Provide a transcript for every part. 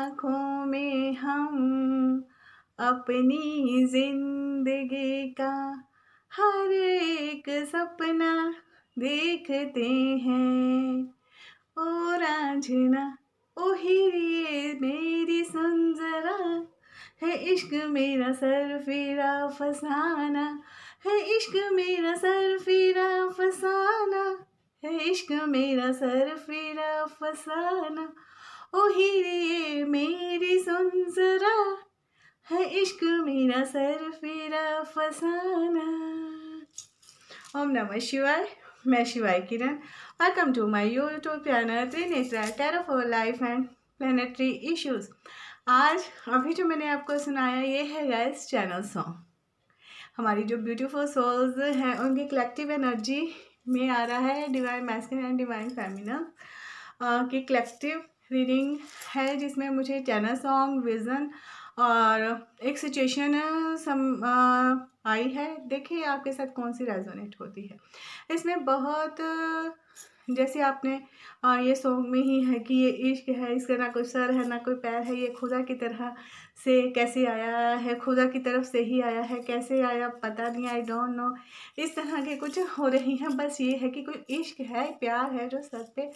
आँखों में हम अपनी जिंदगी का हर एक सपना देखते हैं। ओ रांझना ओ हीरे मेरी सुन जरा, है इश्क मेरा सरफिरा फसाना, है इश्क मेरा सरफिरा फसाना, है इश्क मेरा सरफिरा फसाना। ओ हीरे मेरी सुन जरा, है इश्क मेरा सरफिरा फसाना। ओम नमः शिवाय। मैं Shivay Kiran. Welcome to my YouTube channel Trinetra tarot for life and planetary issues. आज अभी जो मैंने आपको सुनाया ये है गाइस चैनल सॉन्ग। हमारी जो ब्यूटीफुल सोल्स हैं उनकी कलेक्टिव एनर्जी में आ रहा है divine masculine and divine feminine की कलेक्टिव रीडिंग है, जिसमें मुझे चैनल सॉन्ग, विजन और एक सिचुएशन आई है। देखिए आपके साथ कौन सी रेजोनेट होती है। इसमें बहुत जैसे आपने ये सॉन्ग में ही है कि ये इश्क है, इसका ना कोई सर है ना कोई पैर है, ये खुदा की तरह से कैसे आया है, खुदा की तरफ से ही आया है, कैसे आया पता नहीं, आई डोंट नो। इस तरह के कुछ हो रही हैं। बस ये है कि कोई इश्क है, प्यार है जो सर पे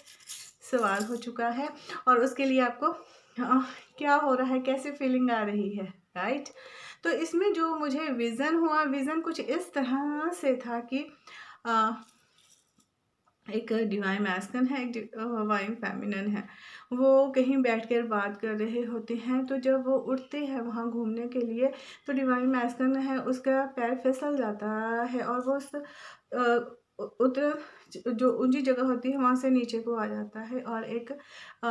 सवार हो चुका है और उसके लिए आपको क्या हो रहा है, कैसे फीलिंग आ रही है, राइट। तो इसमें जो मुझे विज़न हुआ, विज़न कुछ इस तरह से था कि एक डिवाइन मैस्कुलिन है, एक डिवाइन फेमिनिन है। वो कहीं बैठकर बात कर रहे होते हैं, तो जब वो उठते हैं वहाँ घूमने के लिए तो डिवाइन मैस्कुलिन है उसका पैर फिसल जाता है और वो उस उतर जो ऊंची जगह होती है वहाँ से नीचे को आ जाता है और एक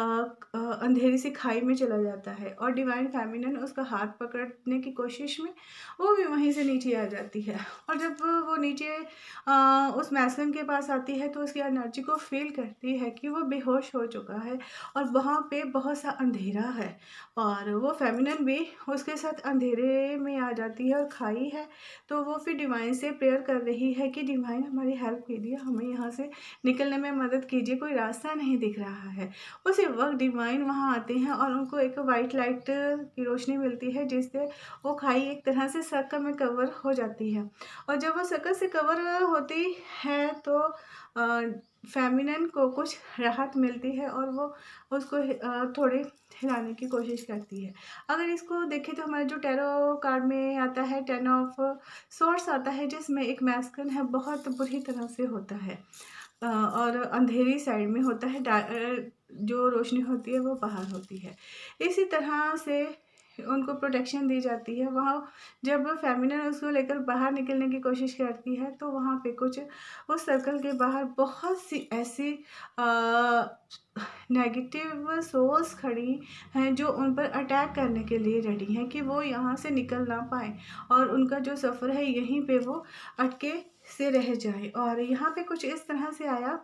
अंधेरी सी खाई में चला जाता है। और डिवाइन फेमिनिन उसका हाथ पकड़ने की कोशिश में वो भी वहीं से नीचे आ जाती है। और जब वो नीचे उस मैस्कुलिन के पास आती है तो उसकी एनर्जी को फील करती है कि वो बेहोश हो चुका है और वहाँ पे बहुत सा अंधेरा है और वो फेमिनिन भी उसके साथ अंधेरे में आ जाती है और खाई है। तो वो फिर डिवाइन से प्रेयर कर रही है कि डिवाइन हमारी हेल्प कीजिए, हमें यहाँ से निकलने में मदद कीजिए, कोई रास्ता नहीं दिख रहा है। उसी वक्त डिवाइन वहाँ आते हैं और उनको एक वाइट लाइट की रोशनी मिलती है जिससे वो खाई एक तरह से सर्कल में कवर हो जाती है। और जब वो सर्कल से कवर होती है तो फेमिनिन को कुछ राहत मिलती है और वो उसको थोड़े हिलाने की कोशिश करती है। अगर इसको देखें तो हमारे जो टैरो कार्ड में आता है 10 ऑफ सोर्स आता है, जिसमें एक मैस्कुलिन है बहुत बुरी तरह से होता है और अंधेरी साइड में होता है, जो रोशनी होती है वो बाहर होती है। इसी तरह से उनको प्रोटेक्शन दी जाती है। वहाँ जब फेमिनिन उसको लेकर बाहर निकलने की कोशिश करती है तो वहाँ पे कुछ उस सर्कल के बाहर बहुत सी ऐसी नेगेटिव सोल्स खड़ी हैं जो उन पर अटैक करने के लिए रेडी हैं कि वो यहाँ से निकल ना पाए और उनका जो सफ़र है यहीं पे वो अटके से रह जाए। और यहाँ पे कुछ इस तरह से आया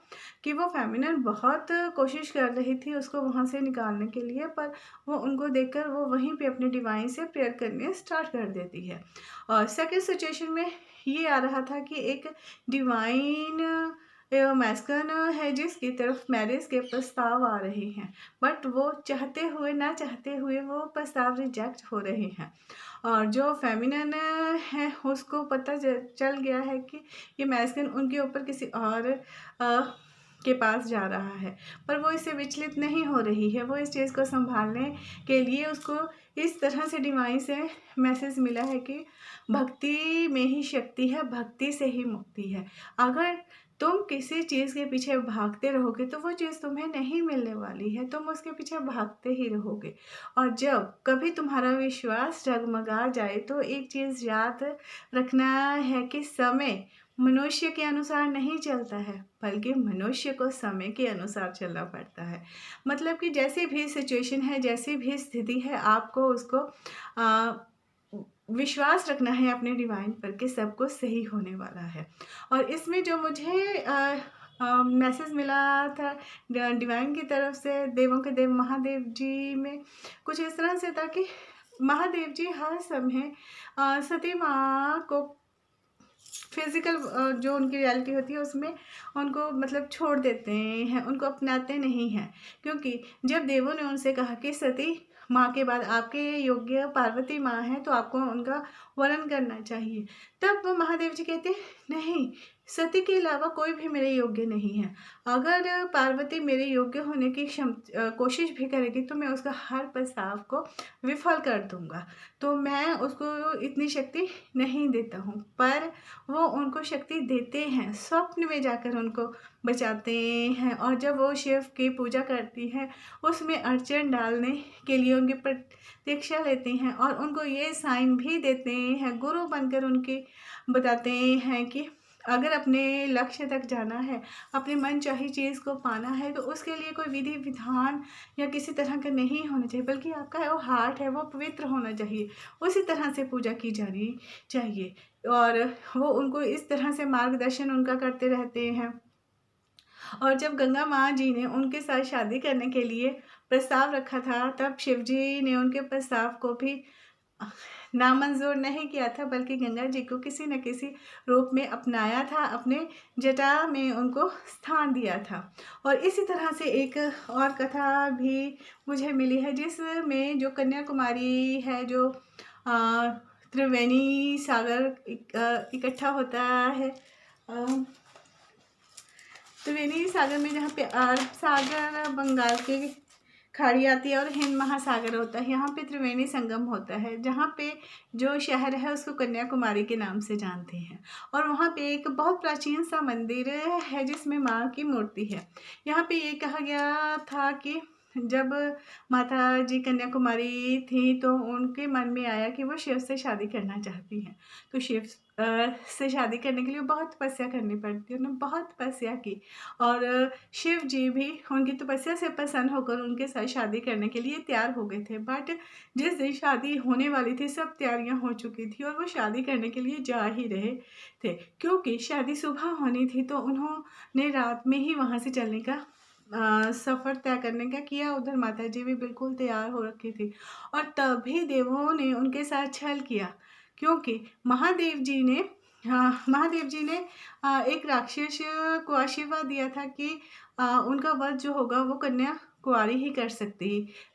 कि वो फेमिनिन बहुत कोशिश कर रही थी उसको वहाँ से निकालने के लिए, पर वो उनको देखकर वो वहीं पे अपने डिवाइन से प्रेयर करने स्टार्ट कर देती है। और सेकंड सिचुएशन में ये आ रहा था कि एक डिवाइन मैस्कुलिन है जिसकी तरफ मैरिज के प्रस्ताव आ रहे हैं, बट वो चाहते हुए ना चाहते हुए वो प्रस्ताव रिजेक्ट हो रहे हैं। और जो फेमिनिन है उसको पता चल गया है कि ये मैस्कुलिन उनके ऊपर किसी और के पास जा रहा है, पर वो इससे विचलित नहीं हो रही है। वो इस चीज़ को संभालने के लिए उसको इस तरह से डिवाइन से मैसेज मिला है कि भक्ति में ही शक्ति है, भक्ति से ही मुक्ति है। अगर तुम किसी चीज़ के पीछे भागते रहोगे तो वो चीज़ तुम्हें नहीं मिलने वाली है, तुम उसके पीछे भागते ही रहोगे। और जब कभी तुम्हारा विश्वास डगमगा जाए तो एक चीज़ याद रखना है कि समय मनुष्य के अनुसार नहीं चलता है, बल्कि मनुष्य को समय के अनुसार चलना पड़ता है। मतलब कि जैसी भी सिचुएशन है, जैसी भी स्थिति है, आपको उसको विश्वास रखना है अपने डिवाइन पर कि सब कुछ सही होने वाला है। और इसमें जो मुझे मैसेज मिला था डिवाइन की तरफ से, देवों के देव महादेव जी में कुछ इस तरह से था कि महादेव जी हर समय सती माँ को फिज़िकल जो उनकी रियलिटी होती है उसमें उनको मतलब छोड़ देते हैं, उनको अपनाते नहीं हैं। क्योंकि जब देवों ने उनसे कहा कि सती माँ के बाद आपके योग्य पार्वती माँ हैं, तो आपको उनका वरण करना चाहिए। तब वो महादेव जी कहते नहीं, सती के अलावा कोई भी मेरे योग्य नहीं है। अगर पार्वती मेरे योग्य होने की कोशिश भी करेगी तो मैं उसका हर प्रस्ताव को विफल कर दूंगा। तो मैं उसको इतनी शक्ति नहीं देता हूँ। पर वो उनको शक्ति देते हैं, स्वप्न में जाकर उनको बचाते हैं। और जब वो शिव की पूजा करती हैं, उसमें अर्चन डालने के लिए उनकी प्रतीक्षा लेते हैं और उनको ये साइन भी देते हैं, गुरु बनकर उनके बताते हैं कि अगर अपने लक्ष्य तक जाना है, अपने मन चाही चीज़ को पाना है, तो उसके लिए कोई विधि विधान या किसी तरह का नहीं होना चाहिए, बल्कि आपका वो हार्ट है वो पवित्र होना चाहिए। उसी तरह से पूजा की जानी चाहिए। और वो उनको इस तरह से मार्गदर्शन उनका करते रहते हैं। और जब गंगा माँ जी ने उनके साथ शादी करने के लिए प्रस्ताव रखा था, तब शिव जी ने उनके प्रस्ताव को भी नामंजूर नहीं किया था, बल्कि गंगा जी को किसी न किसी रूप में अपनाया था, अपने जटा में उनको स्थान दिया था। और इसी तरह से एक और कथा भी मुझे मिली है, जिसमें जो कन्याकुमारी है, जो त्रिवेणी सागर इकट्ठा होता है। त्रिवेणी सागर में जहाँ पे अरब सागर, बंगाल की खाड़ी आती है और हिंद महासागर होता है, यहाँ पे त्रिवेणी संगम होता है, जहाँ पे जो शहर है उसको कन्याकुमारी के नाम से जानते हैं। और वहाँ पे एक बहुत प्राचीन सा मंदिर है जिसमें माँ की मूर्ति है। यहाँ पे ये कहा गया था कि जब माता जी कन्याकुमारी थी तो उनके मन में आया कि वो शिव से शादी करना चाहती हैं। तो शिव से शादी करने के लिए बहुत तपस्या करनी पड़ती है। उन्होंने बहुत तपस्या की और शिव जी भी उनकी तपस्या से प्रसन्न होकर उनके साथ शादी करने के लिए तैयार हो गए थे। बट जिस दिन शादी होने वाली थी, सब तैयारियां हो चुकी थी और वो शादी करने के लिए जा ही रहे थे। क्योंकि शादी सुबह होनी थी, तो उन्होंने रात में ही वहाँ से चलने का सफ़र तय करने का किया। उधर माता जी भी बिल्कुल तैयार हो रखी थी और तभी देवों ने उनके साथ छल किया। क्योंकि महादेव जी ने एक राक्षस को आशीर्वाद दिया था कि उनका वध जो होगा वो कन्या कुंवारी ही कर सकती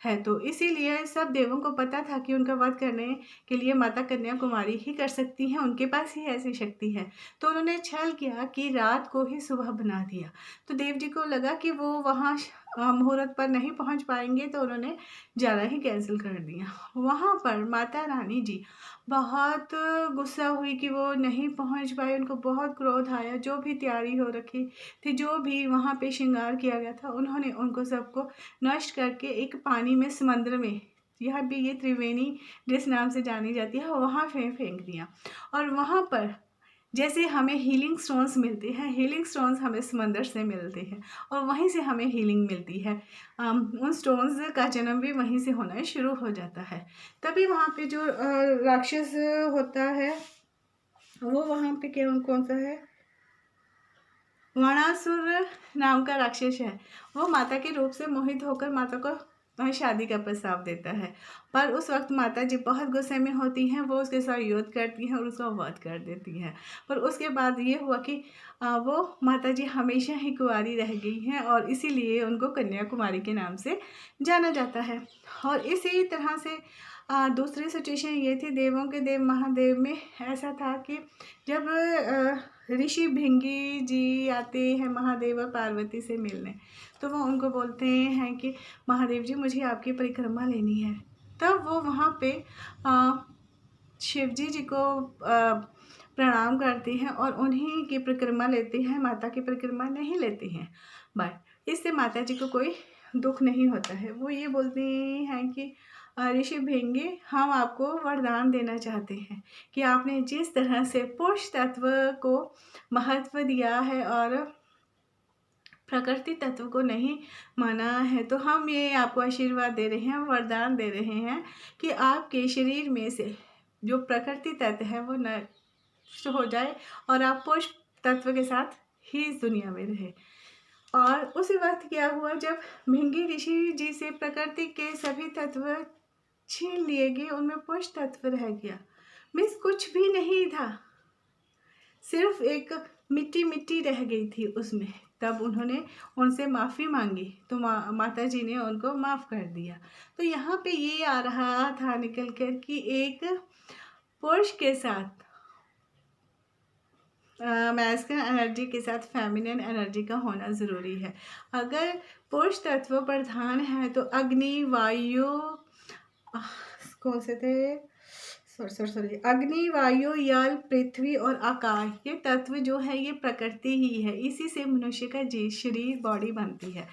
है। तो इसीलिए सब देवों को पता था कि उनका वध करने के लिए माता कन्या कुमारी ही कर सकती हैं, उनके पास ही ऐसी शक्ति है। तो उन्होंने छल किया कि रात को ही सुबह बना दिया। तो देव जी को लगा कि वो वहाँ मुहूर्त पर नहीं पहुँच पाएंगे, तो उन्होंने जाना ही कैंसिल कर दिया। वहाँ पर माता रानी जी बहुत गुस्सा हुई कि वो नहीं पहुँच पाए। उनको बहुत क्रोध आया। जो भी तैयारी हो रखी थी, जो भी वहाँ पे श्रृंगार किया गया था, उन्होंने उनको सबको नष्ट करके एक पानी में, समुद्र में, यह भी ये त्रिवेणी जिस नाम से जानी जाती है, वहाँ फेंक दिया। और वहाँ पर जैसे हमें हीलिंग स्टोन्स मिलते हैं, हीलिंग स्टोन्स हमें समंदर से मिलते हैं और वहीं से हमें हीलिंग मिलती है। उन स्टोन्स का जन्म भी वहीं से होना शुरू हो जाता है। तभी वहाँ पे जो राक्षस होता है, वो वहाँ पे कौन सा है, वणासुर नाम का राक्षस है। वो माता के रूप से मोहित होकर माता को शादी का प्रस्ताव देता है। पर उस वक्त माता जी बहुत गुस्से में होती हैं। वो उसके साथ युद्ध करती हैं और उसका वध कर देती हैं। पर उसके बाद ये हुआ कि वो माता जी हमेशा ही कुंवारी रह गई हैं और इसीलिए उनको कन्याकुमारी के नाम से जाना जाता है। और इसी तरह से दूसरी सिचुएशन ये थी, देवों के देव महादेव में ऐसा था कि जब ऋषि भृंगी जी आते हैं महादेव और पार्वती से मिलने, तो वो उनको बोलते हैं कि महादेव जी, मुझे आपकी परिक्रमा लेनी है। तब वो वहाँ पे शिव जी को प्रणाम करते हैं और उन्हीं की परिक्रमा लेते हैं, माता की परिक्रमा नहीं लेते हैं। बट इससे माता जी को कोई दुख नहीं होता है। वो ये बोलते हैं कि ऋषि भृंगी, हम आपको वरदान देना चाहते हैं कि आपने जिस तरह से पुरुष तत्व को महत्व दिया है और प्रकृति तत्व को नहीं माना है, तो हम ये आपको आशीर्वाद दे रहे हैं, वरदान दे रहे हैं कि आपके शरीर में से जो प्रकृति तत्व है वो नष्ट हो जाए और आप पुरुष तत्व के साथ ही इस दुनिया में रहे। और उसी वक्त क्या हुआ, जब भृंगी ऋषि जी से प्रकृति के सभी तत्व छीन लिए गए, उनमें पुरुष तत्व रह गया। मीन्स कुछ भी नहीं था, सिर्फ एक मिट्टी मिट्टी रह गई थी उसमें। तब उन्होंने उनसे माफ़ी मांगी तो माता जी ने उनको माफ़ कर दिया। तो यहाँ पे ये आ रहा था निकल कर कि एक पुरुष के साथ मैस्कुलिन एनर्जी के साथ फेमिनिन एनर्जी का होना ज़रूरी है। अगर पुरुष तत्व प्रधान है तो अग्नि, वायु, कौन से थे, सॉरी, अग्नि, वायु, जल, पृथ्वी और आकाश, ये तत्व जो है ये प्रकृति ही है। इसी से मनुष्य का शरीर, बॉडी बनती है।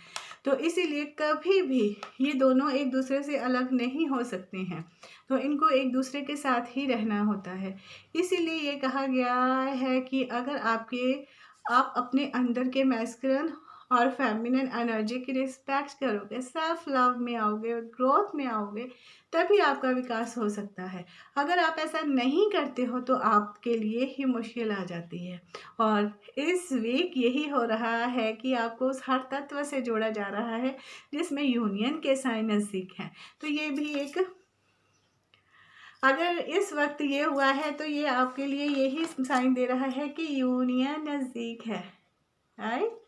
तो इसीलिए कभी भी ये दोनों एक दूसरे से अलग नहीं हो सकते हैं। तो इनको एक दूसरे के साथ ही रहना होता है। इसीलिए ये कहा गया है कि अगर आप अपने अंदर के मैस्कुलिन और फेमिनिन एनर्जी की रिस्पेक्ट करोगे, सेल्फ लव में आओगे, ग्रोथ में आओगे, तभी आपका विकास हो सकता है। अगर आप ऐसा नहीं करते हो तो आपके लिए ही मुश्किल आ जाती है। और इस वीक यही हो रहा है कि आपको उस हर तत्व से जोड़ा जा रहा है जिसमें यूनियन के साइन नज़दीक हैं। तो ये भी एक, अगर इस वक्त ये हुआ है तो ये आपके लिए यही साइन दे रहा है कि यूनियन नज़दीक है, राइट।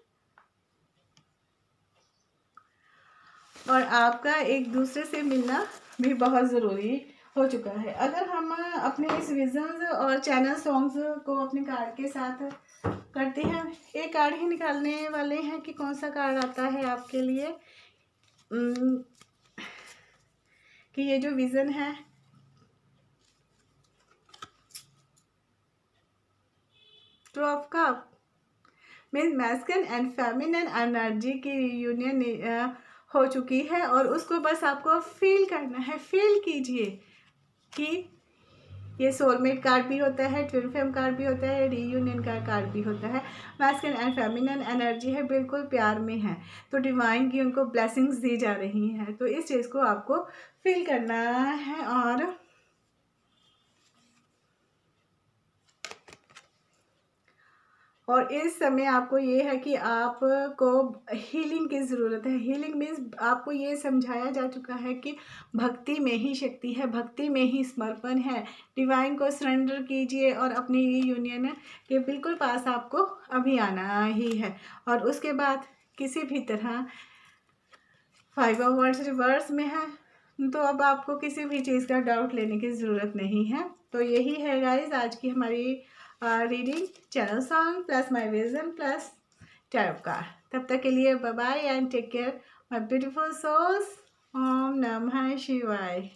और आपका एक दूसरे से मिलना भी बहुत ज़रूरी हो चुका है। अगर हम अपने इस विजन्स और चैनल सॉन्ग्स को अपने कार्ड के साथ करते हैं, एक कार्ड ही निकालने वाले हैं कि कौन सा कार्ड आता है आपके लिए, कि ये जो विज़न है, two of cup means masculine and feminine energy की यूनियन हो चुकी है और उसको बस आपको फील करना है। फील कीजिए कि ये सोलमेट कार्ड भी होता है, ट्विन फ्लेम कार्ड भी होता है, रीयूनियन का कार्ड भी होता है। मैस्कुलिन एंड फेमिनिन एनर्जी है, बिल्कुल प्यार में है, तो डिवाइन की उनको ब्लेसिंग्स दी जा रही हैं। तो इस चीज़ को आपको फील करना है। और इस समय आपको ये है कि आपको हीलिंग की ज़रूरत है। हीलिंग मीन्स आपको ये समझाया जा चुका है कि भक्ति में ही शक्ति है, भक्ति में ही समर्पण है। डिवाइन को सरेंडर कीजिए और अपनी यूनियन के बिल्कुल पास आपको अभी आना ही है। और उसके बाद किसी भी तरह 5 ऑफ वांड्स रिवर्स में है तो अब आपको किसी भी चीज़ का डाउट लेने की ज़रूरत नहीं है। तो यही है गाइज आज की हमारी reading, channel song plus my vision plus tarot card. तब तक के लिए bye bye and take care my beautiful souls. ओम नमः शिवाय।